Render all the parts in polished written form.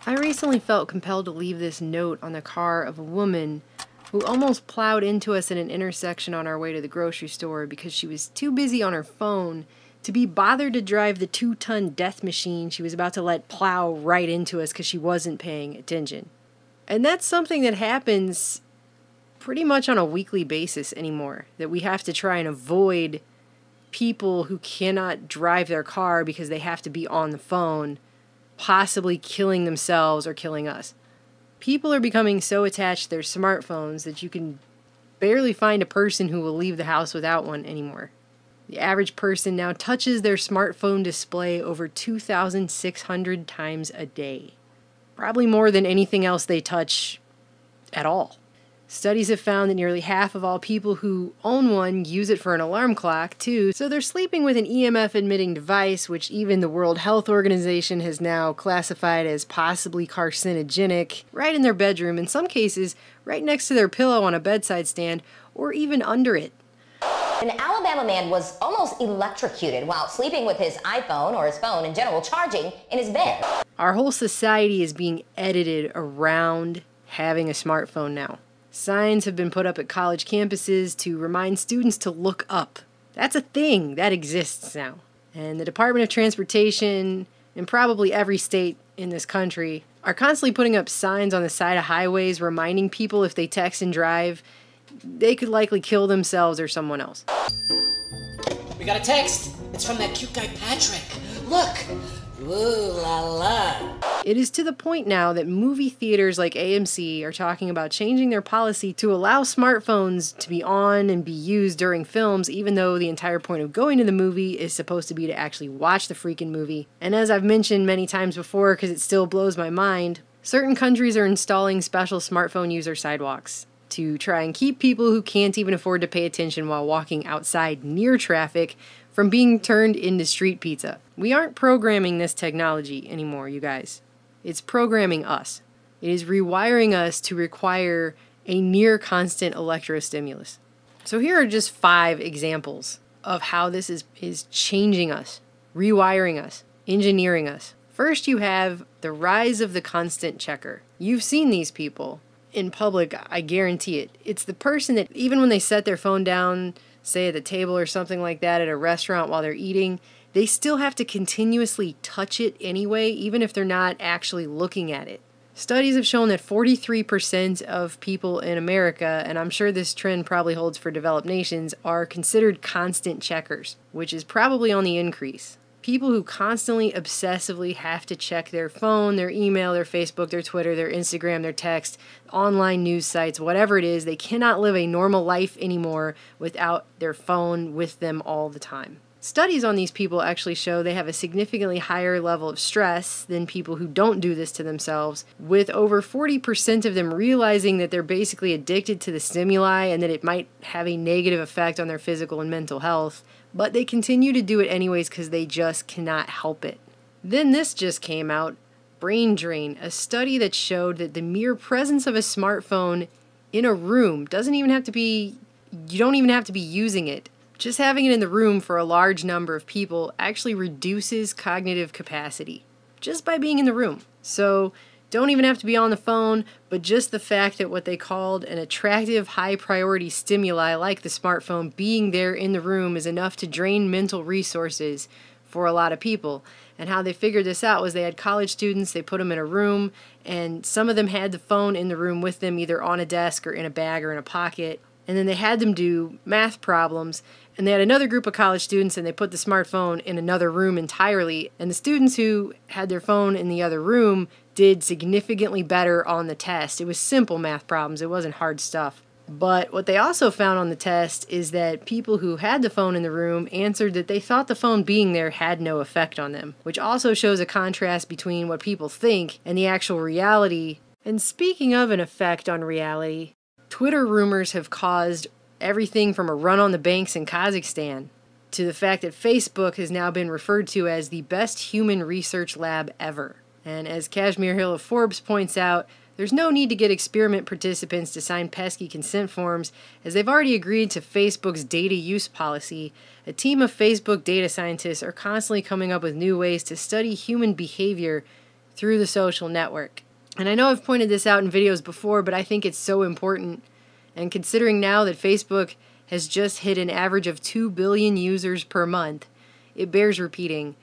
I recently felt compelled to leave this note on the car of a woman who almost plowed into us in an intersection on our way to the grocery store because she was too busy on her phone to be bothered to drive the 2-ton death machine she was about to let plow right into us because she wasn't paying attention. And that's something that happens pretty much on a weekly basis anymore, that we have to try and avoid people who cannot drive their car because they have to be on the phone, possibly killing themselves or killing us. People are becoming so attached to their smartphones that you can barely find a person who will leave the house without one anymore. The average person now touches their smartphone display over 2,600 times a day. Probably more than anything else they touch at all. Studies have found that nearly half of all people who own one use it for an alarm clock, too, so they're sleeping with an EMF-emitting device, which even the World Health Organization has now classified as possibly carcinogenic, right in their bedroom, in some cases right next to their pillow on a bedside stand, or even under it. An Alabama man was almost electrocuted while sleeping with his iPhone, or his phone in general, charging in his bed. Our whole society is being edited around having a smartphone now. Signs have been put up at college campuses to remind students to look up. That's a thing that exists now. And the Department of Transportation, and probably every state in this country, are constantly putting up signs on the side of highways reminding people if they text and drive, they could likely kill themselves or someone else. We got a text. It's from that cute guy Patrick. Look. Ooh la la. It is to the point now that movie theaters like AMC are talking about changing their policy to allow smartphones to be on and be used during films, even though the entire point of going to the movie is supposed to be to actually watch the freaking movie. And as I've mentioned many times before, because it still blows my mind, certain countries are installing special smartphone user sidewalks to try and keep people who can't even afford to pay attention while walking outside near traffic from being turned into street pizza. We aren't programming this technology anymore, you guys. It's programming us. It is rewiring us to require a near constant electrostimulus. So here are just 5 examples of how this is changing us, rewiring us, engineering us. First, you have the rise of the constant checker. You've seen these people in public, I guarantee it. It's the person that even when they set their phone down, say at the table or something like that at a restaurant while they're eating, they still have to continuously touch it anyway, even if they're not actually looking at it. Studies have shown that 43% of people in America, and I'm sure this trend probably holds for developed nations, are considered constant checkers, which is probably on the increase. People who constantly, obsessively have to check their phone, their email, their Facebook, their Twitter, their Instagram, their text, online news sites, whatever it is, they cannot live a normal life anymore without their phone with them all the time. Studies on these people actually show they have a significantly higher level of stress than people who don't do this to themselves, with over 40% of them realizing that they're basically addicted to the stimuli and that it might have a negative effect on their physical and mental health, but they continue to do it anyways because they just cannot help it. Then this just came out, brain drain, a study that showed that the mere presence of a smartphone in a room doesn't even have to be, you don't even have to be using it. Just having it in the room for a large number of people actually reduces cognitive capacity just by being in the room. So don't even have to be on the phone, but just the fact that what they called an attractive high priority stimuli like the smartphone being there in the room is enough to drain mental resources for a lot of people. And how they figured this out was they had college students, they put them in a room, and some of them had the phone in the room with them either on a desk or in a bag or in a pocket. And then they had them do math problems, and they had another group of college students and they put the smartphone in another room entirely, and the students who had their phone in the other room did significantly better on the test. It was simple math problems, it wasn't hard stuff. But what they also found on the test is that people who had the phone in the room answered that they thought the phone being there had no effect on them, which also shows a contrast between what people think and the actual reality. And speaking of an effect on reality, Twitter rumors have caused everything from a run on the banks in Kazakhstan to the fact that Facebook has now been referred to as the best human research lab ever. And as Kashmir Hill of Forbes points out, there's no need to get experiment participants to sign pesky consent forms, as they've already agreed to Facebook's data use policy. A team of Facebook data scientists are constantly coming up with new ways to study human behavior through the social network. And I know I've pointed this out in videos before, but I think it's so important. And considering now that Facebook has just hit an average of 2 billion users per month, it bears repeating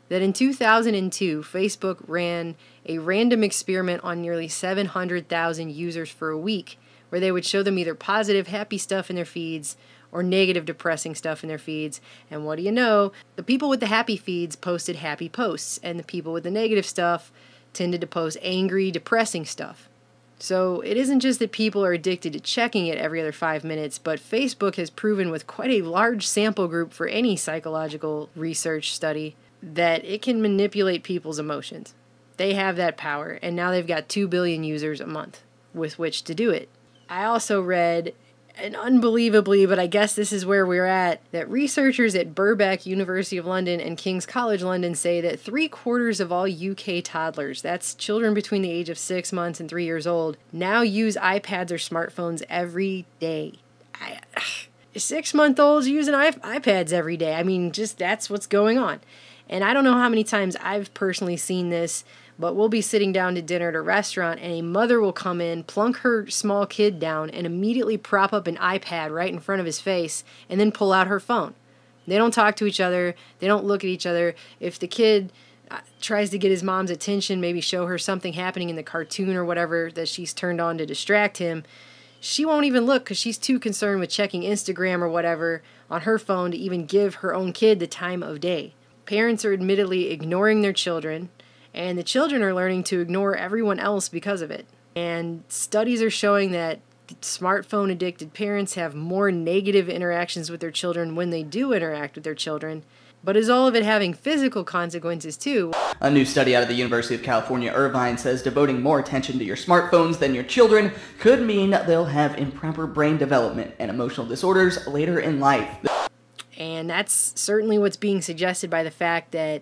that in 2002, Facebook ran a random experiment on nearly 700,000 users for a week, where they would show them either positive, happy stuff in their feeds or negative, depressing stuff in their feeds. And what do you know? The people with the happy feeds posted happy posts, and the people with the negative stuff tended to post angry, depressing stuff. So it isn't just that people are addicted to checking it every other 5 minutes, but Facebook has proven with quite a large sample group for any psychological research study that it can manipulate people's emotions. They have that power, and now they've got 2 billion users a month with which to do it. I also read, and unbelievably, but I guess this is where we're at, that researchers at Birkbeck, University of London, and King's College London say that 3/4 of all UK toddlers, that's children between the age of 6 months and 3 years old, now use iPads or smartphones every day. 6-month-olds using iPads every day. I mean, just that's what's going on. And I don't know how many times I've personally seen this, but we'll be sitting down to dinner at a restaurant and a mother will come in, plunk her small kid down, and immediately prop up an iPad right in front of his face and then pull out her phone. They don't talk to each other. They don't look at each other. If the kid tries to get his mom's attention, maybe show her something happening in the cartoon or whatever that she's turned on to distract him, she won't even look because she's too concerned with checking Instagram or whatever on her phone to even give her own kid the time of day. Parents are admittedly ignoring their children, and the children are learning to ignore everyone else because of it. And studies are showing that smartphone addicted parents have more negative interactions with their children when they do interact with their children. But is all of it having physical consequences too? A new study out of the University of California, Irvine says devoting more attention to your smartphones than your children could mean they'll have improper brain development and emotional disorders later in life. And that's certainly what's being suggested by the fact that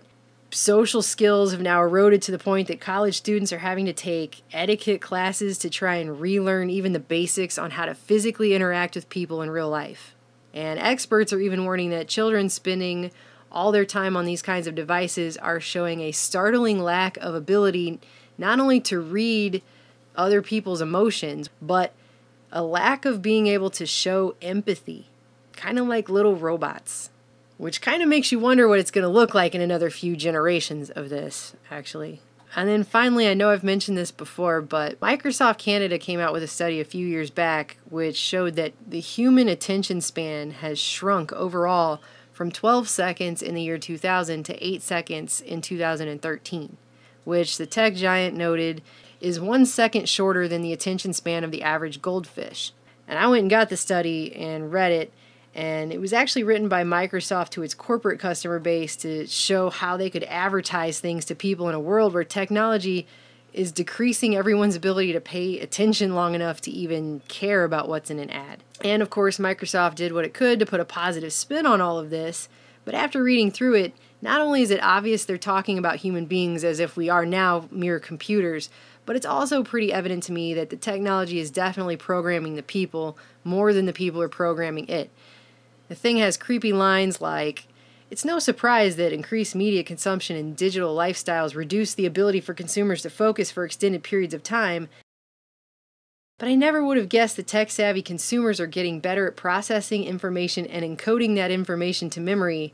social skills have now eroded to the point that college students are having to take etiquette classes to try and relearn even the basics on how to physically interact with people in real life. And experts are even warning that children spending all their time on these kinds of devices are showing a startling lack of ability not only to read other people's emotions, but a lack of being able to show empathy. Kind of like little robots, which kind of makes you wonder what it's going to look like in another few generations of this, actually. And then finally, I know I've mentioned this before, but Microsoft Canada came out with a study a few years back which showed that the human attention span has shrunk overall from 12 seconds in the year 2000 to 8 seconds in 2013, which the tech giant noted is 1 second shorter than the attention span of the average goldfish. And I went and got the study and read it, and it was actually written by Microsoft to its corporate customer base to show how they could advertise things to people in a world where technology is decreasing everyone's ability to pay attention long enough to even care about what's in an ad. And of course, Microsoft did what it could to put a positive spin on all of this, but after reading through it, not only is it obvious they're talking about human beings as if we are now mere computers, but it's also pretty evident to me that the technology is definitely programming the people more than the people are programming it. The thing has creepy lines like, "It's no surprise that increased media consumption and digital lifestyles reduce the ability for consumers to focus for extended periods of time, but I never would have guessed that tech-savvy consumers are getting better at processing information and encoding that information to memory.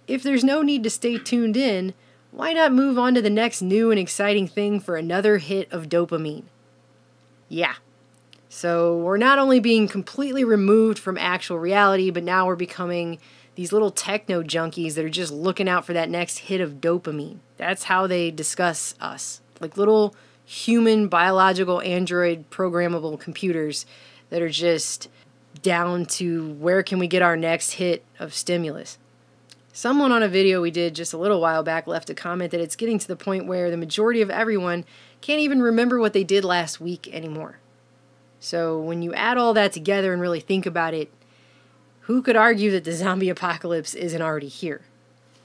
If there's no need to stay tuned in, why not move on to the next new and exciting thing for another hit of dopamine?" Yeah. So we're not only being completely removed from actual reality, but now we're becoming these little techno junkies that are just looking out for that next hit of dopamine. That's how they discuss us. Like little human, biological, android, programmable computers that are just down to where can we get our next hit of stimulus. Someone on a video we did just a little while back left a comment that it's getting to the point where the majority of everyone can't even remember what they did last week anymore. So when you add all that together and really think about it, who could argue that the zombie apocalypse isn't already here?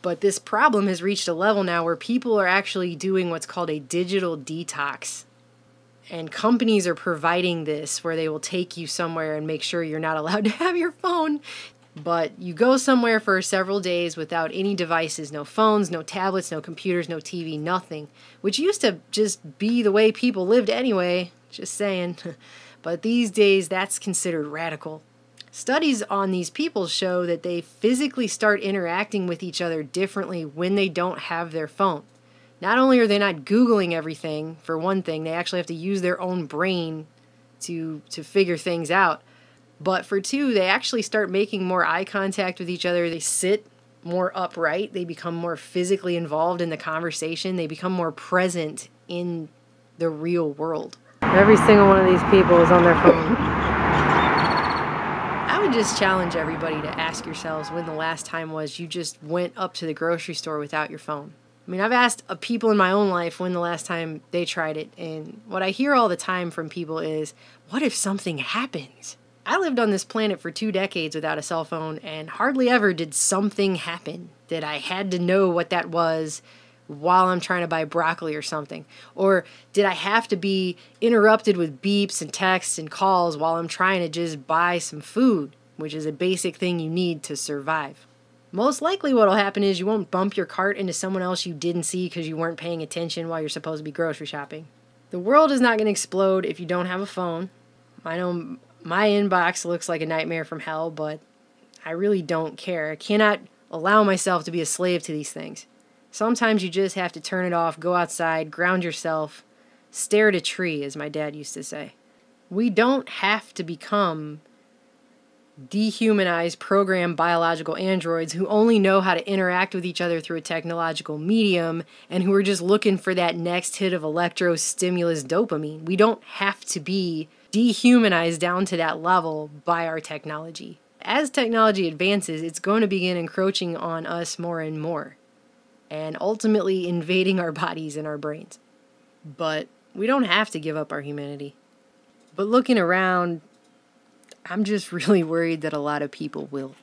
But this problem has reached a level now where people are actually doing what's called a digital detox. And companies are providing this where they will take you somewhere and make sure you're not allowed to have your phone. But you go somewhere for several days without any devices, no phones, no tablets, no computers, no TV, nothing. Which used to just be the way people lived anyway, just saying. But these days, that's considered radical. Studies on these people show that they physically start interacting with each other differently when they don't have their phone. Not only are they not Googling everything, for one thing, they actually have to use their own brain to figure things out. But for two, they actually start making more eye contact with each other. They sit more upright. They become more physically involved in the conversation. They become more present in the real world. Every single one of these people is on their phone. I would just challenge everybody to ask yourselves when the last time was you just went up to the grocery store without your phone. I mean, I've asked people in my own life when the last time they tried it, and what I hear all the time from people is, what if something happens? I lived on this planet for 2 decades without a cell phone, and hardly ever did something happen that I had to know what that was while I'm trying to buy broccoli or something. Or did I have to be interrupted with beeps and texts and calls while I'm trying to just buy some food, which is a basic thing you need to survive. Most likely what will happen is you won't bump your cart into someone else you didn't see because you weren't paying attention while you're supposed to be grocery shopping. The world is not going to explode if you don't have a phone. I know my inbox looks like a nightmare from hell, but I really don't care. I cannot allow myself to be a slave to these things. Sometimes you just have to turn it off, go outside, ground yourself, stare at a tree, as my dad used to say. We don't have to become dehumanized, programmed biological androids who only know how to interact with each other through a technological medium and who are just looking for that next hit of electro-stimulus dopamine. We don't have to be dehumanized down to that level by our technology. As technology advances, it's going to begin encroaching on us more and more, and ultimately invading our bodies and our brains. But we don't have to give up our humanity. But looking around, I'm just really worried that a lot of people will.